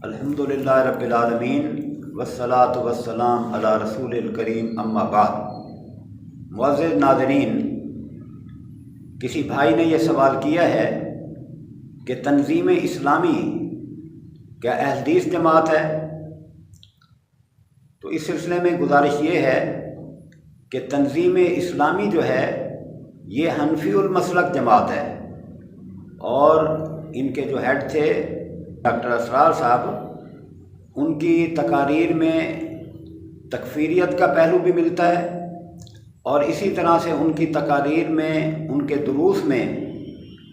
الحمدللہ رب العالمین والصلاۃ والسلام علی رسول الکریم اما بعد۔ معزز ناظرین، کسی بھائی نے یہ سوال کیا ہے کہ تنظیم اسلامی کیا اہل حدیث جماعت ہے؟ تو اس سلسلے میں گزارش یہ ہے کہ تنظیم اسلامی جو ہے یہ حنفی المسلک جماعت ہے، اور ان کے جو ہیڈ تھے ڈاکٹر اسرار صاحب، ان کی تقاریر میں تکفیریت کا پہلو بھی ملتا ہے، اور اسی طرح سے ان کی تقاریر میں، ان کے دروس میں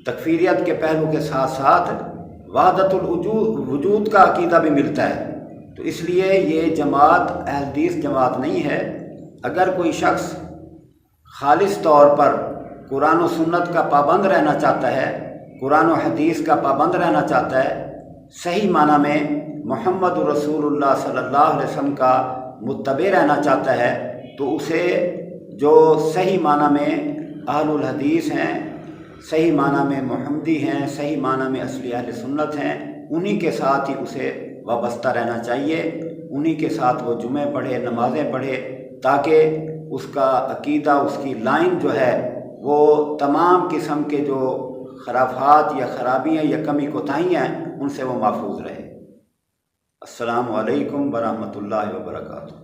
تکفیریت کے پہلو کے ساتھ ساتھ وحدت الوجود کا عقیدہ بھی ملتا ہے۔ تو اس لیے یہ جماعت اہل حدیث جماعت نہیں ہے۔ اگر کوئی شخص خالص طور پر قرآن و سنت کا پابند رہنا چاہتا ہے، قرآن و حدیث کا پابند رہنا چاہتا ہے، صحیح معنی میں محمد رسول اللہ صلی اللہ علیہ وسلم کا متبع رہنا چاہتا ہے، تو اسے جو صحیح معنی میں اہل الحدیث ہیں، صحیح معنی میں محمدی ہیں، صحیح معنی میں اصلی اہل سنت ہیں، انہی کے ساتھ ہی اسے وابستہ رہنا چاہیے، انہی کے ساتھ وہ جمعے پڑھے، نمازیں پڑھے، تاکہ اس کا عقیدہ، اس کی لائن جو ہے وہ تمام قسم کے جو خرافات یا خرابیاں یا کمی کوتاہیاں ہیں ان سے وہ محفوظ رہے۔ السلام علیکم ورحمۃ اللہ وبرکاتہ۔